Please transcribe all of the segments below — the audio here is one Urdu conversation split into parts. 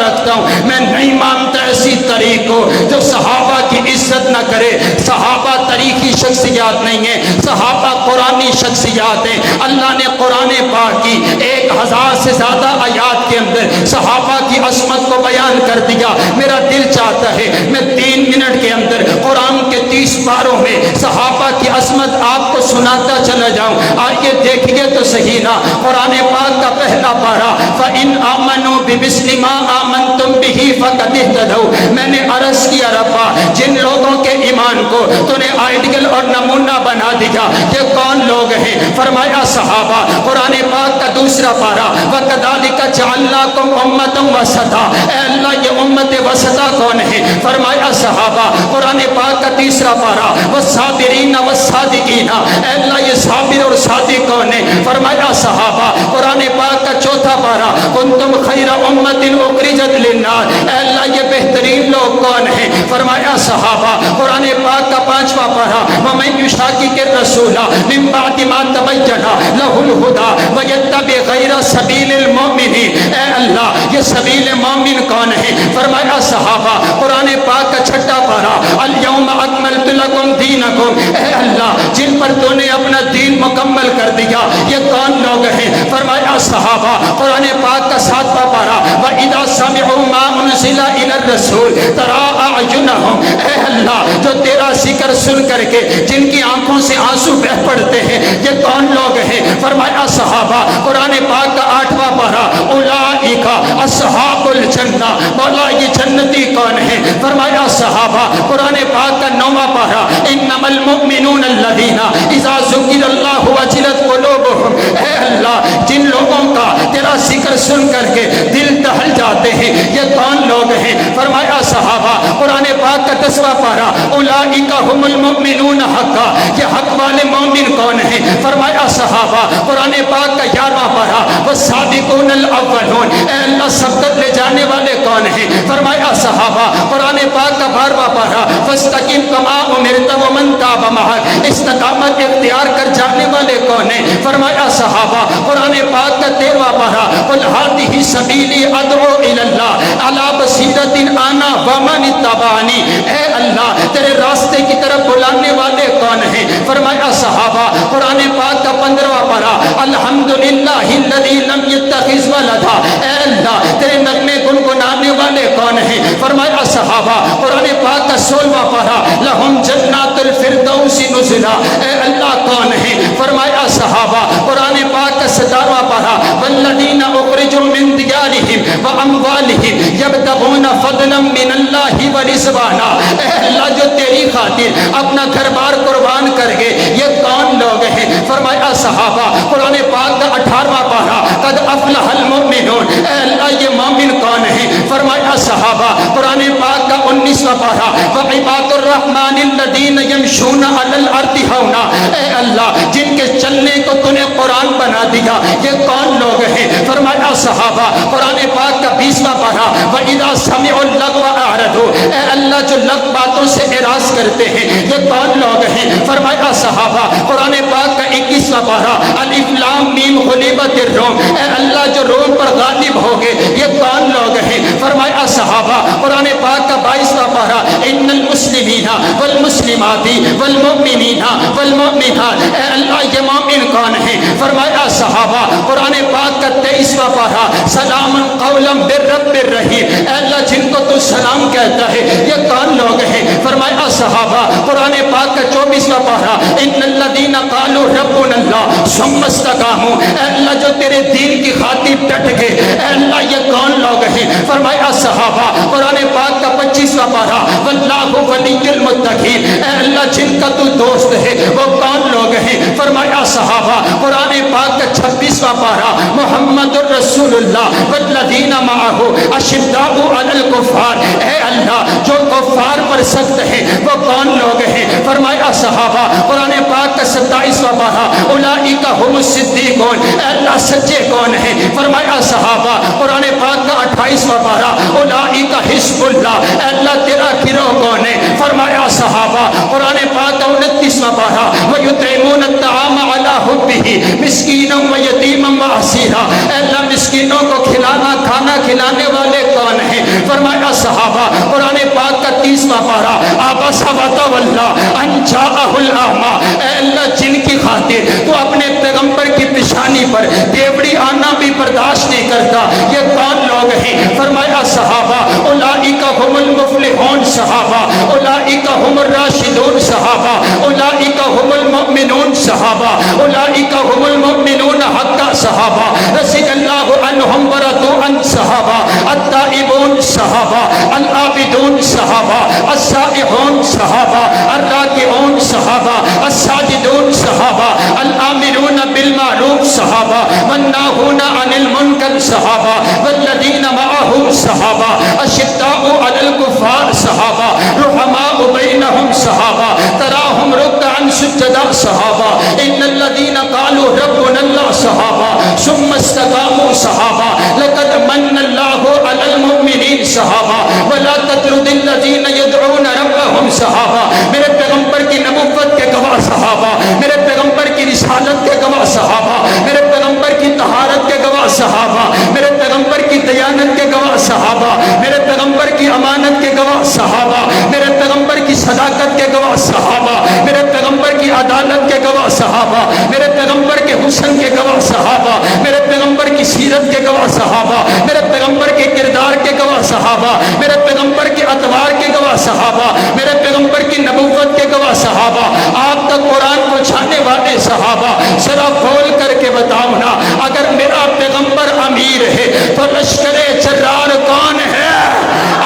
رکھتا ہوں، میں نہیں مانتا ایسی طریق کو جو صحابہ کی عزت نہ کرے۔ صحابہ تاریخی شخصیات نہیں ہیں، صحابہ قرآنی شخصیات ہیں۔ اللہ نے قرآن پاک کی 1000 سے زیادہ آیات کے اندر صحابہ کی عظمت کو بیان کر دیا۔ میرا دل چاہتا ہے میں 3 منٹ کے اندر قرآن کے 30 پاروں میں صحابہ کی عظمت آپ کو سناتا چلا جاؤں۔ آئیے دیکھیے تو صحیح نا، قرآن پاک کا پہلا پارہ فَإِنْ آمَنُوا بِمِثْلِ مَا آمَنْتُمْ بِهِ فَقَدِ اهْتَدَوْا۔ میں نے عرض کیا ربا جن لوگوں کے ایمان کو تو نے آئیڈیل اور نمونہ بنا دیا، یہ کون لوگ ہیں؟ فرمایا صحابہ۔ قرآن پاک کا دوسرا پارہ وَكَذَلِكَ جَعَلْنَاكُمْ أُمَّةً وَسَطًا۔ اے اللہ یہ امت وسطا کون ہے؟ فرمایا صحابہ۔ قرآن پاک کا تیسرا پارہ وَالصَّابِرِينَ وَالصَّادِقِينَ۔ اے اللہ یہ صابر اور صادق کون ہے؟ فرمایا صحابہ۔ قرآن پاک کا چوتھا پارہ كُنتُمْ خَيْرَ أُمَّةٍ أُخْرِجَتْ لِلنَّاسِ۔ اے اللہ یہ بہترین لوگ کون ہیں؟ فرمایا صحابہ۔ قرآن پاک کا پانچواں پارہ وَمَن يُشَاقِقِ الرَّسُولَ مِن بَعْدِ مَا تَبَيَّنَ لَهُ الْهُدَىٰ وَيَتَّبِعْ غَيْرَ سَبِيلِ الْمُؤْمِنِينَ۔ اے اللہ یہ سبیل مومن کون ہے؟ فرمایا صحابہ۔ قرآن پاک کا چھٹا پارہ الْيَوْمَ أَكْمَلْتُ لَكُمْ دِينَكُمْ۔ اے اللہ جن پر تو نے اپنا دین مکمل کر دیا، یہ کون لوگ ہیں؟ فرمایا صحابہ۔ قرآن پاک کا ساتواں پارہ وَإِذَا سَمِعُوا مَا أُنزِلَ إِلَى الرَّسُولِ تَرَىٰ أَعْيُنَهُمْ۔ اے اللہ جو تیرا ذکر سن کر کے جن کی آنکھوں سے آنسو بہ پڑتے ہیں، یہ کون لوگ ہیں؟ فرمایا صحابہ۔ قرآن پاک کا آٹھواں پارہ اولئک اصحاب الجنہ۔ مولا یہ جنتی کون ہے؟ فرمایا صحابہ۔ قرآن پاک کا نوواں پارہ انما المؤمنون الذین اذا ذکر اللہ وجلت قلوبهم۔ اے اللہ جن لوگوں کا تیرا ذکر سن کر کے دل دہل جاتے ہیں، یہ کون لوگ ہیں؟ فرمایا صحابہ۔ قرآن پاک کا 10واں پارہ اولئک هم المؤمنون حقا۔ یہ حق والے مومن کون ہیں؟ فرمایا صحابہ۔ قرآن پاک کا 11واں پارہ والسابقون الاولون۔ اے اللہ سبقت لے جانے والے کون ہیں؟ فرمایا صحابہ۔ قرآن پاک کا 12واں پارہ فاستقم کما امرت ومن تاب معک۔ استقامت اختیار کر جانے والے کون ہیں؟ فرمایا صحابہ۔ قرآن پاک کا 13واں پارہ قل هذه سبیلی ادعو الی اللہ علی بصیرۃ انا ومن اتبعنی۔ اے اللہ تیرے راستے کی طرف بلانے والے کون ہیں؟ فرمایا صحابہ۔ قرآن پاک کا 15واں پارہ الحمدللہ الذی لم یتخذ ولدا۔ اے اللہ تیرے نغمے گنگنانے والے کون ہیں؟ فرمایا صحابہ۔ قرآن پاک کا 16واں پارہ لہم جنات الفردوس نزلا۔ اے اللہ کون ہیں؟ فرمایا صحابہ۔ قرآن پاک کا 17واں پارہ والذین اخرجوا من دیارہم واموالہم یبتغون فضلا من اللہ ورضوانا۔ اے اللہ جو تیری خاطر اپنا گھر بار قربان کر گئے، یہ کون لوگ ہیں؟ فرمایا صحابہ۔ قرآن پاک کا 18واں پارہ قد افلح المؤمنون۔ اے اللہ یہ مومن کون ہیں؟ فرمایا صحابہ۔ قرآن پاک کا 19واں پارہ وعباد الرحمن الذین یمشون علی الارض ہونا۔ اے اللہ جن کے چلنے کو تو نے قرآن بنا دیا، یہ کون لوگ ہیں؟ فرمایا صحابہ۔ قرآن پاک کا 20واں پارہ وَإِذَا سَمِعُوا اللَّغْوَ أَعْرَضُوا۔ اے اللہ جو لغو باتوں سے اعراض کرتے ہیں، یہ کون لوگ ہیں؟ فرمایا صحابہ۔ قرآن پاک کا 21واں پارہ الف لام میم غلبت الروم۔ اے اللہ جو روم پر غالب ہو گئے، یہ کون لوگ ہیں؟ فرمایا صحابہ۔ قرآن پاک کا 22واں پارہ ان المسلمین والمسلمات والمؤمنین والمؤمنات۔ اے اللہ یہ مومن کون ہیں؟ فرمایا صحابہ۔ قرآن پاک کا 23واں پارہ سلام قولا من رب الرحیم۔ اے اللہ جن کو تو سلام کہتا ہے، یہ کون لوگ ہیں؟ فرمایا صحابہ۔ قرآن پاک کا 24واں پارہ ان الذین قالوا ربنا اللہ ثم استقاموا۔ اے اللہ جو تیرے دین کی خاطر ڈٹ گئے، اے اللہ یہ کون لوگ ہیں؟ فرمایا صحابہ۔ قرآن پاک کا 25واں پارہ واللہ ولی المتقین۔ اے اللہ جن کا تو دوست ہے، وہ کون لوگ ہیں؟ فرمایا صحابہ۔ قرآن پاک کا 26واں پارہ محمد الرسول اللہ والذین معہ اشداء علی الکفار۔ اے اللہ جو کفار پر سخت ہیں، وہ کون لوگ ہیں؟ فرمایا صحابہ۔ قرآن پاک کا 27واں پارہ اولئک هم الصدیقون۔ اے اللہ سچے کون ہیں؟ فرمایا صحابہ۔ قرآن پاک کا 28واں پارہ اولئک حزب اللہ۔ اے اللہ تیرا گروہ کون ہے؟ فرمایا صحابہ۔ قرآن پاک کا 29واں پارہ وَيُطْعِمُونَ الطَّعَامَ عَلَىٰ حُبِّهِ مِسْكِینًا وَیتیمًا وَاسِیرًا۔ اے اللہ مسکینوں کو کھلانا، کھانا کھلانے والے کون ہیں؟ فرمایا صحابہ۔ قرآن پاک کا 30واں پارہ، عبس وتولی ان جاءہ الاعمی، اے اللہ جن کی خاطر تو اپنے پیغمبر کی پیشانی پر دیوڑی آنا بھی برداشت نہیں کرتا، یہ کون لوگ ہیں؟ فرمایا صحابہ اولئک هم المفلحون صحابہ، اولئک هم الراشدون صحابہ، اولئک هم المؤمنون صحابہ، اولئک هم المؤمنون حقا صحابہ، رضی اللہ عنہم ورضوا عن صحابہ، التائبون صحابہ، العابدون صحابہ، السائحون صحابہ، الراکعون صحابہ، الساجدون صحابہ، الآمرون بالمعروف صحابہ، والناہون عن المنکر صحابہ، والذین معه صحابہ، اشداء علی الکفار صحابہ، رحماء بینہم صحابہ، تراہم رکعا سجدا صحابہ، ان الذین قالوا ربنا اللہ صحابہ، ثم استقاموا صحابہ، لقد من اللہ علی المؤمنین صحابہ، ولا تطرد الذین یدعون ربهم صحابہ، میرے پیغمبر کی نبوت کے گواہ صحابہ، میرے پیغمبر کی رسالت کے گواہ صحابہ، میرے پیغمبر کی طہارت کے گواہ صحابہ، میرے پیغمبر کی دیانت کے گواہ صحابہ، میرے پیغمبر کی امانت کے گواہ صحابہ، میرے پیغمبر کی صداقت کے گواہ صحابہ، میرے پیغمبر کی عدالت کے گواہ صحابہ، میرے پیغمبر کے حسن کے گواہ صحابہ، میرے پیغمبر کی سیرت کے گواہ صحابہ، میرے پیغمبر کے کردار کے گواہ صحابہ، میرے پیغمبر کے اطوار کے گواہ صحابہ، میرے پیغمبر کی نبوت کے گواہ صحابہ، آپ تک قرآن پہنچانے والے صحابہ۔ ذرا کھول کر کے بتاؤ نا، اگر میرا پیغمبر امیر ہے تو لشکر جرار کون ہے؟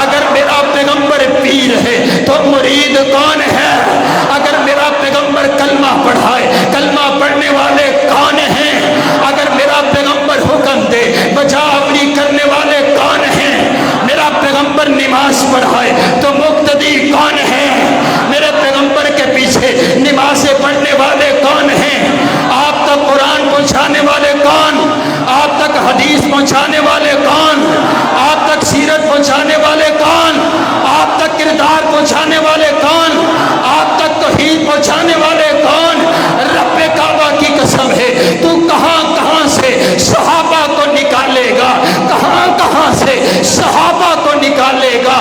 اگر میرا پیغمبر پیر ہے تو مرید کون ہے؟ اگر میرا پیغمبر کلمہ پڑھائے، کلمہ پڑھنے والے کون ہیں؟ اگر میرا پیغمبر حکم دے بجا آوری کرنے والے کون ہیں؟ میرا پیغمبر نماز پڑھائے تو مقتدی کون ہے؟ میرے پیغمبر کے پیچھے نمازیں پڑھنے والے کون ہیں؟ آپ تک قرآن پہنچانے والے کون؟ آپ تک حدیث پہنچانے والے کون؟ آپ تک سیرت پہنچانے والے کون؟ آپ تک کردار پہنچانے والے کون؟ آپ تک توحید پہنچانے والے کون؟ رب کعبہ کی قسم ہے تو کہاں کہاں سے صحابہ کو نکالے گا، کہاں کہاں سے صحابہ کو نکالے گا۔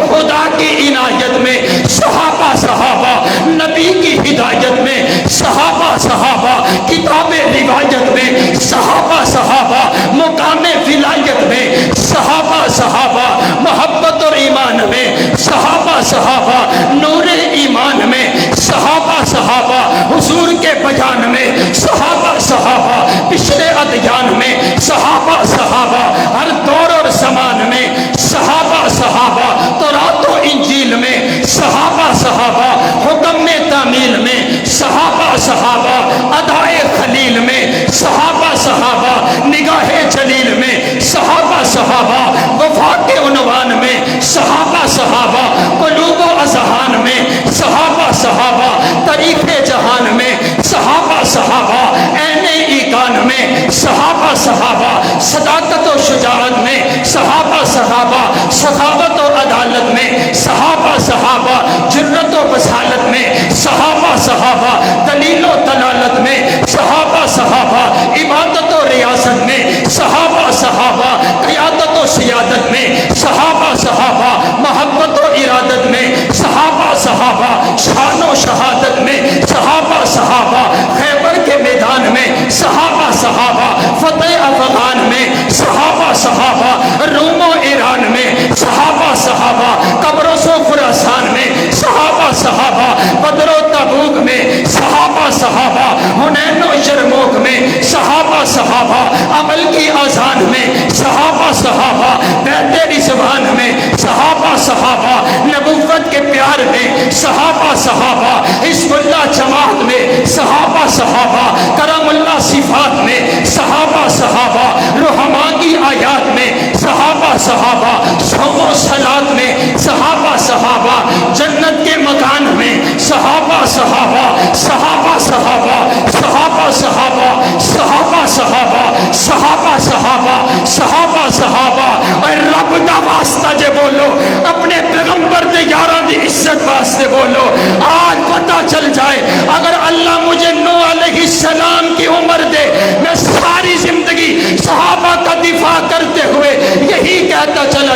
خدا کی عنایت میں صحابہ صحابہ، نبی کی ہدایت میں صحابہ صحابہ، کتاب روایت میں صحابہ صحابہ، مقام ولایت میں صحابہ صحابہ، محبت اور ایمان میں صحابہ صحابہ، نور ایمان میں صحابہ صحابہ، حضور کے بیان میں صحابہ صحابہ، پچھلے ادیان میں صحابہ صحابہ، ہر دور اور زمان میں صحابہ صحابہ، تورات و انجیل میں صحابہ صحابہ، حکم تعمیل میں صحابہ صحابہ، ادائے خلیل میں صحابہ صحابہ، نگاہ جلیل میں صحابہ صحابہ، وفات عنوان میں صحابہ صحابہ، قلوب و اذہان میں صحابہ صحابہ، تاریخ جہان میں صحابہ صحابہ، عین ایقان میں صحابہ صحابہ، صداقت و شجاعت میں صحابہ صحابہ، سخاوت و عدالت میں صحابہ صحابہ، جرت و بصالت میں صحابہ صحابہ، دلیل و دلالت میں صحابہ صحابہ، عبادت و ریاست میں صحابہ صحابہ، قیادت و سیادت میں صحابہ صحابہ، محبت و ارادت میں صحابہ صحابہ، شان و شہادت میں صحابہ صحابہ، خیبر کے میدان میں صحابہ صحابہ، فتح افغان میں صحابہ صحابہ، روم و ایران میں صحابہ صحابہ، قبرص و خراسان میں صحابہ صحابہ، بدر و تبوک میں صحابہ صحابہ، حنین و یرموک میں صحابہ صحابہ، عمل کی اذان میں صحابہ صحابہ، بیت رضوان میں صحابہ صحابہ، نبوت کے پیار میں صحابہ صحابہ، حزب اللہ جماعت میں صحابہ صحابہ، کرم اللہ صفات میں صحابہ صحابہ، رحماء کی آیات میں صحابہ صحابہ، صوم و صلات میں صحابہ صحابہ، جنت کے مکان میں صحابہ صحابہ، صحابہ صحابہ، صحابہ صحابہ، صحابہ صحابہ، صحابہ صحابہ، صحابہ صحابہ، اور رب دا واسطہ جے بولو، اپنے پیغمبر دے یاراں دی عزت واسطے بولو۔ آج پتہ چل جائے اگر اللہ مجھے نوح علیہ السلام کی عمر دے، میں ساری زندگی صحابہ کا دفاع کرتے ہوئے یہی